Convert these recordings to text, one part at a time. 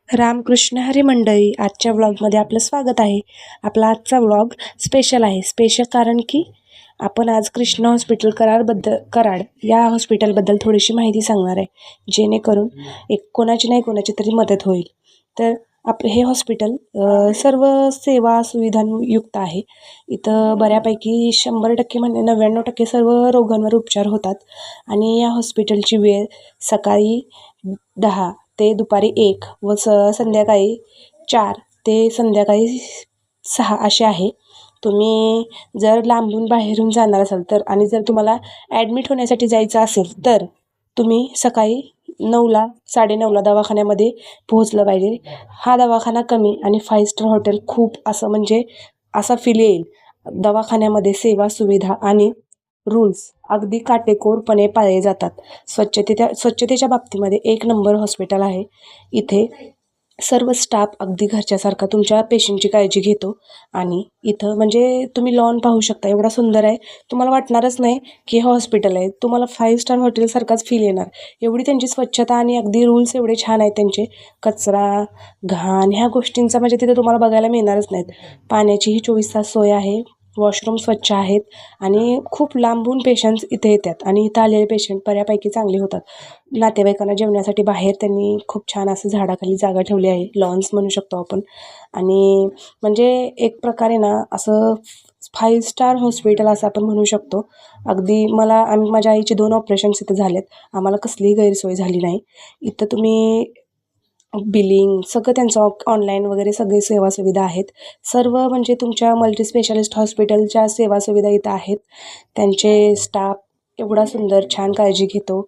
रामकृष्ण हरी मंडळी, आजच्या व्लॉगमध्ये आपलं स्वागत आहे. आपला आजचा व्लॉग स्पेशल आहे. स्पेशल कारण की आपण आज कृष्णा हॉस्पिटल कराड या हॉस्पिटलबद्दल थोडीशी माहिती सांगणार आहे, जेणेकरून कोणाची नाही कोणाची तरी मदत होईल. तर आपलं हे हॉस्पिटल सर्व सेवा सुविधांयुक्त आहे. इथं बऱ्यापैकी 100% म्हणजे 99% सर्व रोगांवर उपचार होतात. आणि या हॉस्पिटलची वेळ सकाळी 10 ते दुपारी 1 व संध्याकाळी 4 ते संध्याकाळी 6 असे आहे. तुम्ही जर लांबून बाहेरून जाणार असाल तर, आणि जर तुम्हाला ॲडमिट होण्यासाठी जायचं असेल तर तुम्ही सकाळी 9ला 9:30ला दवाखान्यामध्ये पोहोचलं पाहिजे. हा दवाखाना कमी आणि 5 स्टार हॉटेल खूप असं म्हणजे असा फील येईल. दवाखान्यामध्ये सेवा सुविधा आणि रूल्स अगदी काटेकोरपणे पाळले जातात. स्वच्छतेच्या बाबतीमध्ये 1 नंबर हॉस्पिटल आहे. इथे सर्व स्टाफ अगदी घरच्यासारखा तुमच्या पेशंटची काळजी घेतो. आणि इथं म्हणजे तुम्ही लॉन पाहू शकता, एवढा सुंदर आहे. तुम्हाला वाटणारच नाही की हे हॉस्पिटल आहे. तुम्हाला 5 स्टार हॉटेलसारखाच फील येणार. एवढी त्यांची स्वच्छता आणि अगदी रूल्स एवढे छान आहेत त्यांचे. कचरा, घाण ह्या गोष्टींचा म्हणजे तिथे तुम्हाला बघायला मिळणारच नाहीत. पाण्याचीही 24 तास सोय आहे. वॉशरूम स्वच्छ आहेत आणि खूप लांबून पेशंट्स इथे येतात आणि इथं आलेले पेशंट बऱ्यापैकी चांगले होतात. नातेवाईकांना जेवण्यासाठी बाहेर त्यांनी खूप छान असं झाडाखाली जागा ठेवली आहे, लॉन्स म्हणू शकतो आपण. आणि म्हणजे एक प्रकारे ना असं 5 स्टार हॉस्पिटल असं आपण म्हणू शकतो. अगदी माझ्या आईचे 2 ऑपरेशन्स इथं झालेत. आम्हाला कसलीही गैरसोय झाली नाही. इथं तुम्ही बिलिंग सगळं त्यांचं ऑनलाईन वगैरे सगळी सेवा सुविधा आहेत. सर्व म्हणजे तुमच्या मल्टीस्पेशालिस्ट हॉस्पिटलच्या सेवा सुविधा इथं आहेत. त्यांचे स्टाफ एवढा सुंदर छान काळजी घेतो.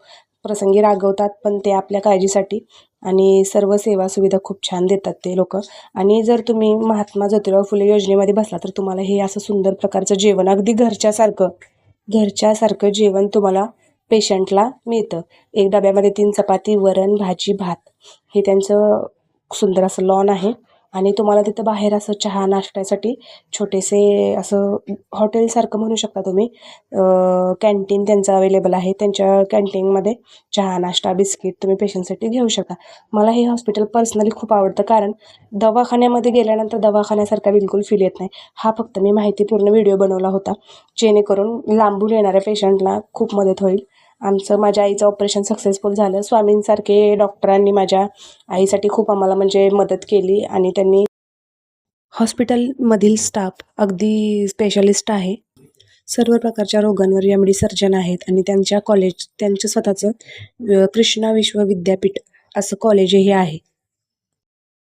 प्रसंगी रागवतात पण ते आपल्या काळजीसाठी, आणि सर्व सेवा सुविधा खूप छान देतात ते लोक. आणि जर तुम्ही महात्मा ज्योतिराव फुले योजनेमध्ये बसला तर तुम्हाला हे असं सुंदर प्रकारचं जेवण अगदी घरच्यासारखं जेवण तुम्हाला पेशंटला मिळतं. एक डब्यामध्ये 3 चपाती, वरण, भाजी, भात हे त्यांचं सुंदर असं लॉन आहे. आणि तुम्हाला तिथं बाहेर असं चहा नाश्त्यासाठी छोटेसे असं हॉटेलसारखं म्हणू शकता तुम्ही. कॅन्टीन त्यांचं अवेलेबल आहे. त्यांच्या कॅन्टीनमध्ये चहा नाश्ता बिस्किट तुम्ही पेशंटसाठी घेऊ शकता. मला हे हॉस्पिटल पर्सनली खूप आवडतं, कारण दवाखान्यामध्ये गेल्यानंतर दवाखान्यासारखा बिलकुल फील येत नाही. हा फक्त मी माहितीपूर्ण व्हिडिओ बनवला होता, जेणेकरून लांबून येणाऱ्या पेशंटला खूप मदत होईल. माझ्या आईचं ऑपरेशन सक्सेसफुल झालं. स्वामींसारखे डॉक्टरांनी माझ्या आईसाठी खूप आम्हाला म्हणजे मदत केली. आणि त्यांनी हॉस्पिटलमधील स्टाफ अगदी स्पेशलिस्ट आहे. सर्व प्रकारच्या रोगांवर MD सर्जन आहेत. आणि त्यांचं स्वतःचं कृष्णा विश्वविद्यापीठ असं कॉलेजही आहे.